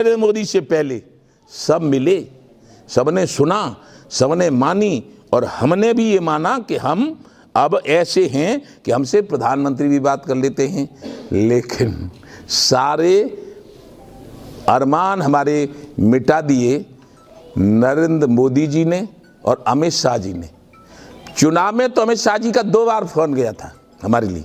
नरेंद्र मोदी से पहले सब मिले, सबने सुना, सबने मानी, और हमने भी ये माना कि हम अब ऐसे हैं कि हमसे प्रधानमंत्री भी बात कर लेते हैं। लेकिन सारे अरमान हमारे मिटा दिए नरेंद्र मोदी जी ने और अमित शाह जी ने। चुनाव में तो अमित शाह जी का 2 बार फोन गया था हमारे लिए,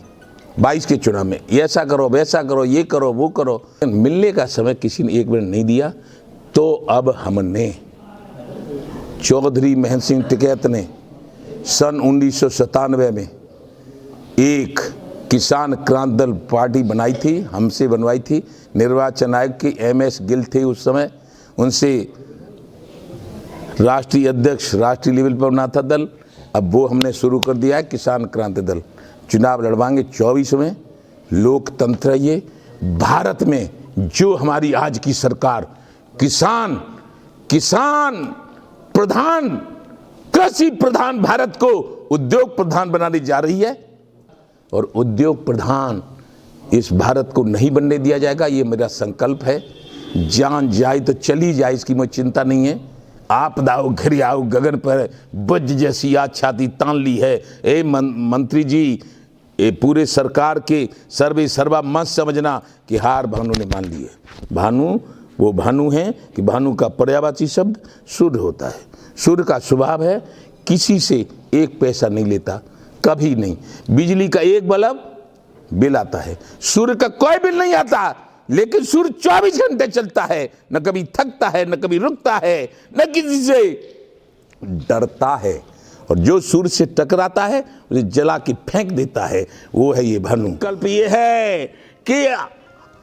22 के चुनाव में, ऐसा करो वैसा करो, ये करो वो करो। मिलने का समय किसी ने 1 मिनट नहीं दिया। तो अब हमने चौधरी महेंद्र सिंह टिकैत ने सन 1997 में एक किसान क्रांति दल पार्टी बनाई थी, हमसे बनवाई थी। निर्वाचन आयोग के MS गिल थे उस समय, उनसे राष्ट्रीय अध्यक्ष राष्ट्रीय लेवल पर बना था दल। अब वो हमने शुरू कर दिया है किसान क्रांति दल। चुनाव लड़वाएंगे 24 में। लोकतंत्र है ये। भारत में जो हमारी आज की सरकार किसान प्रधान, कृषि प्रधान भारत को उद्योग प्रधान बनाने जा रही है, और उद्योग प्रधान इस भारत को नहीं बनने दिया जाएगा। ये मेरा संकल्प है। जान जाए तो चली जाए, इसकी मुझे चिंता नहीं है। आपदा हो घिर आओ गगन पर, वज्र जैसी आज छाती तान ली है। ए मंत्री जी, ये पूरे सरकार के सर्वे सर्वा मत समझना कि हार भानु ने मान ली है। भानु वो भानु हैं कि भानु का पर्यायवाची शब्द सूर्य होता है। सूर्य का स्वभाव है किसी से 1 पैसा नहीं लेता, कभी नहीं। बिजली का 1 बल्ब बिल आता है, सूर्य का कोई बिल नहीं आता। लेकिन सूर्य 24 घंटे चलता है, न कभी थकता है, न कभी रुकता है, न किसी से डरता है। और जो सूर्य से टकराता है उसे जला के फेंक देता है, वो है ये भानु। कल्प ये है कि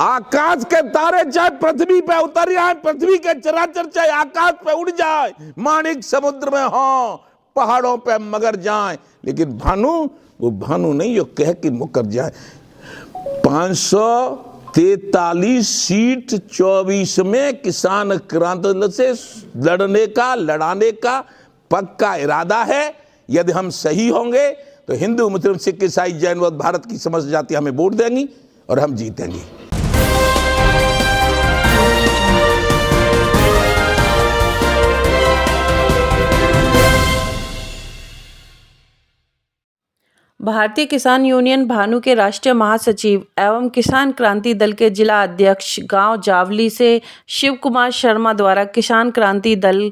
आकाश के तारे चाहे पृथ्वी पे उतर जाए, पृथ्वी के चराचर चाहे आकाश पे उड़ जाए, माणिक समुद्र में हो, पहाड़ों पे मगर जाए, लेकिन भानु वो भानु नहीं जो कह के मुकर जाए। 543 सीट 24 में किसान क्रांति दल से लड़ाने का पक्का इरादा है। यदि हम सही होंगे तो हिंदू मुस्लिम सिख ईसाई जैन बौद्ध भारत की समस्त जाति हमें वोट देंगी और हम जीतेंगे। भारतीय किसान यूनियन भानु के राष्ट्रीय महासचिव एवं किसान क्रांति दल के जिला अध्यक्ष गांव जावली से शिव कुमार शर्मा द्वारा किसान क्रांति दल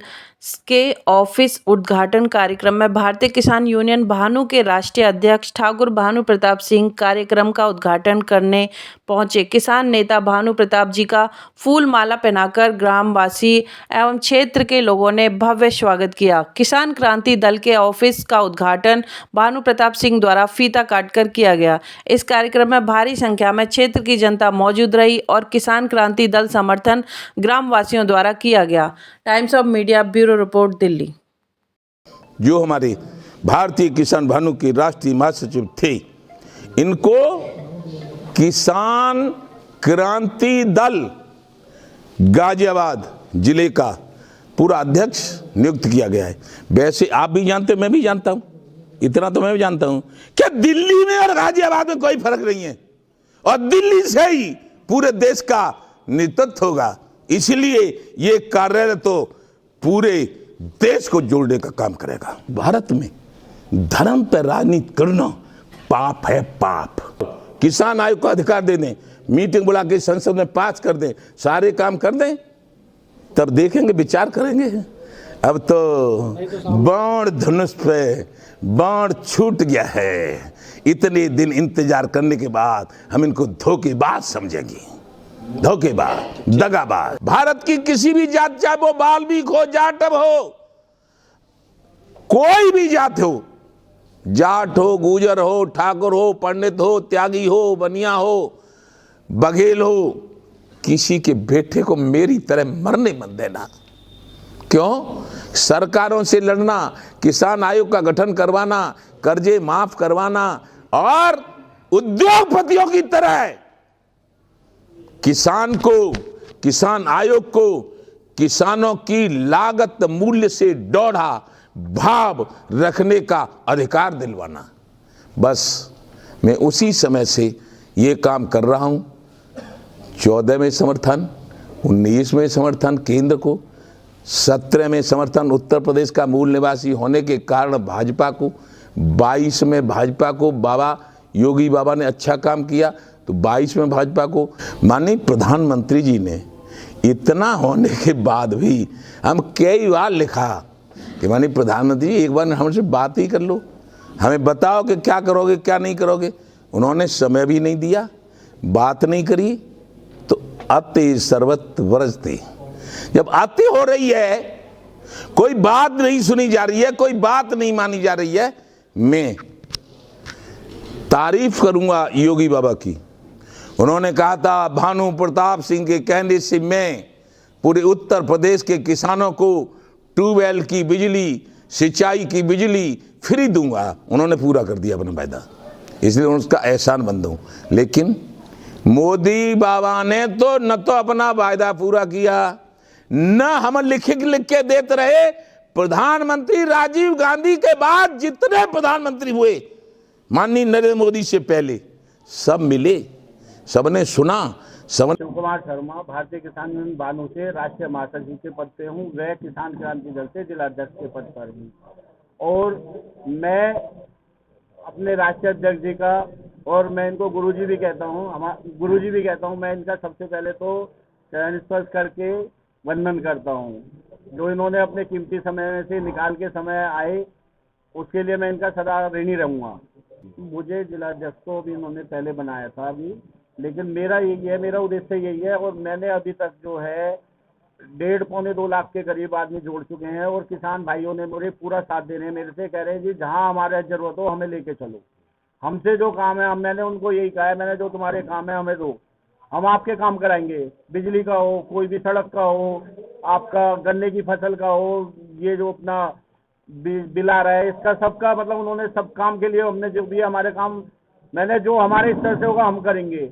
के ऑफिस उद्घाटन कार्यक्रम में भारतीय किसान यूनियन भानु के राष्ट्रीय अध्यक्ष ठाकुर भानु प्रताप सिंह कार्यक्रम का उद्घाटन करने पहुंचे। किसान नेता भानु प्रताप जी का फूल माला पहनाकर ग्रामवासी एवं क्षेत्र के लोगों ने भव्य स्वागत किया। किसान क्रांति दल के ऑफिस का उद्घाटन भानु प्रताप सिंह द्वारा फीता काटकर किया गया। इस कार्यक्रम में भारी संख्या में क्षेत्र की जनता मौजूद रही और किसान क्रांति दल समर्थन ग्रामवासियों द्वारा किया गया। Times of media bureau report, Delhi. जो हमारे भारतीय किसान भानु के राष्ट्रीय महासचिव थे, इनको किसान क्रांति दल गाजियाबाद जिले का पूरा अध्यक्ष नियुक्त किया गया है। वैसे आप भी जानते, मैं भी जानता हूं, इतना तो मैं भी जानता हूं कि दिल्ली में और गाजियाबाद में कोई फर्क नहीं है, और दिल्ली से ही पूरे देश का नेतृत्व होगा। इसलिए ये कार्यालय तो पूरे देश को जोड़ने का काम करेगा। भारत में धर्म पर राजनीति करना पाप है, पाप। किसान आयोग को अधिकार दे दें, मीटिंग बुला के संसद में पास कर दें, सारे काम कर दें, तब देखेंगे, विचार करेंगे। अब तो बाण धनुष पे बाण छूट गया है। इतने दिन इंतजार करने के बाद हम इनको धोखेबाज समझेंगे, धोखेबाज, दगाबाज। भारत की किसी भी जात, चाहे वो बाल्मीक हो, जाटव हो, कोई भी जात हो, जाट हो, गुजर हो, ठाकुर हो, पंडित हो, त्यागी हो, बनिया हो, बघेल हो, किसी के बेटे को मेरी तरह मरने मत देना। क्यों? सरकारों से लड़ना, किसान आयोग का गठन करवाना, कर्जे माफ करवाना, और उद्योगपतियों की तरह किसान को, किसान आयोग को किसानों की लागत मूल्य से डौड़ा भाव रखने का अधिकार दिलवाना। बस मैं उसी समय से ये काम कर रहा हूं। 14 में समर्थन, 19 में समर्थन केंद्र को, 17 में समर्थन उत्तर प्रदेश का मूल निवासी होने के कारण भाजपा को, 22 में भाजपा को, बाबा योगी बाबा ने अच्छा काम किया तो 22 में भाजपा को। माननीय प्रधानमंत्री जी ने इतना होने के बाद भी हम कई बार लिखा कि माननीय प्रधानमंत्री जी एक बार हमसे बात ही कर लो, हमें बताओ कि क्या करोगे क्या नहीं करोगे। उन्होंने समय भी नहीं दिया, बात नहीं करी, तो अति सर्वत्र वरजते। जब अति हो रही है, कोई बात नहीं सुनी जा रही है, कोई बात नहीं मानी जा रही है, मैं तारीफ करूंगा योगी बाबा की। उन्होंने कहा था भानु प्रताप सिंह के कहने से मैं पूरे उत्तर प्रदेश के किसानों को ट्यूबवेल की बिजली, सिंचाई की बिजली फ्री दूंगा। उन्होंने पूरा कर दिया अपना वायदा, इसलिए उसका एहसान बंद हूं। लेकिन मोदी बाबा ने तो न तो अपना वायदा पूरा किया, न हम लिख के देते रहे। प्रधानमंत्री राजीव गांधी के बाद जितने प्रधानमंत्री हुए माननीय नरेंद्र मोदी से पहले, सब मिले, सबने सुना। शिव कुमार शर्मा, भारतीय किसान यूनियन भानु से राष्ट्रीय महासचिव के पद पे हूँ। वह किसान क्रांति दल से जिला अध्यक्ष के पद पर हूँ। और मैं अपने राष्ट्रीय अध्यक्ष जी का, और मैं इनको गुरुजी भी कहता हूँ, गुरुजी भी कहता हूँ, मैं इनका सबसे पहले तो चरण स्पर्श करके वंदन करता हूँ। जो इन्होंने अपने कीमती समय में से निकाल के समय आए, उसके लिए मैं इनका सदा ऋणी रहूँगा। मुझे जिला अध्यक्ष को भी इन्होंने पहले बनाया था अभी, लेकिन मेरा यही है, मेरा उद्देश्य यही है। और मैंने अभी तक जो है 1.5-2 लाख के करीब आदमी जोड़ चुके हैं। और किसान भाइयों ने मुझे पूरा साथ दे रहे हैं, मेरे से कह रहे हैं जी जहाँ हमारे जरूरत हो हमें लेके चलो, हमसे जो काम है, मैंने उनको यही कहा है, मैंने जो तुम्हारे काम है हमें दो, हम आपके काम कराएंगे। बिजली का हो, कोई भी सड़क का हो, आपका गन्ने की फसल का हो, ये जो अपना बिल आ रहा है, इसका सबका मतलब उन्होंने सब काम के लिए हमने जो भी हमारे काम, मैंने जो हमारे स्तर से होगा हम करेंगे।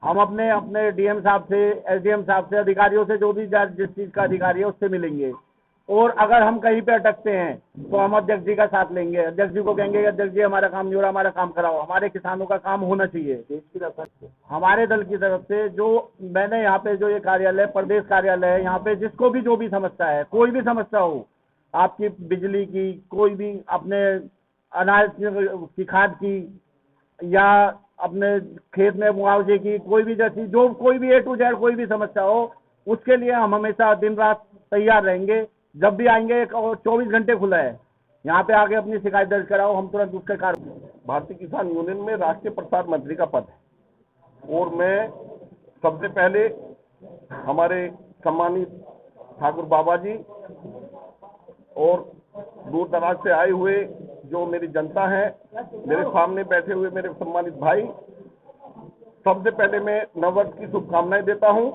हम अपने डीएम साहब से, एसडीएम साहब से, अधिकारियों से, जो भी जिस चीज़ का अधिकारी है उससे मिलेंगे। और अगर हम कहीं पे अटकते हैं तो हम अध्यक्ष जी का साथ लेंगे, अध्यक्ष जी को कहेंगे अध्यक्ष जी हमारा काम नहीं हो रहा, हमारा काम कराओ। हमारे किसानों का काम होना चाहिए देश की तरफ से, हमारे दल की तरफ से। जो मैंने यहाँ पे जो ये कार्यालय, प्रदेश कार्यालय है, यहाँ पे जिसको भी जो भी समस्या है, कोई भी समस्या हो, आपकी बिजली की, कोई भी अपने अनाज की खाद की, या अपने खेत में मुआवजे की, कोई भी जैसी जो कोई भी A to Z कोई भी समस्या हो, उसके लिए हम हमेशा दिन रात तैयार रहेंगे। जब भी आएंगे, 24 घंटे खुला है, यहाँ पे आके अपनी शिकायत दर्ज कराओ, हम तुरंत उसके कार्य। भारतीय किसान यूनियन में राष्ट्रीय प्रसार मंत्री का पद है। और मैं सबसे पहले हमारे सम्मानित ठाकुर बाबा जी और दूर दराज से आए हुए जो मेरी जनता है, मेरे सामने बैठे हुए मेरे सम्मानित भाई, सबसे पहले मैं नववर्ष की शुभकामनाएं देता हूं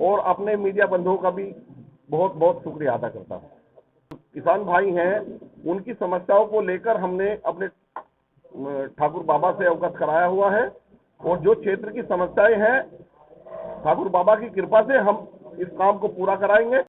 और अपने मीडिया बंधुओं का भी बहुत बहुत शुक्रिया अदा करता हूं। किसान भाई हैं, उनकी समस्याओं को लेकर हमने अपने ठाकुर बाबा से अवगत कराया हुआ है। और जो क्षेत्र की समस्याएं हैं, ठाकुर बाबा की कृपा से हम इस काम को पूरा कराएंगे।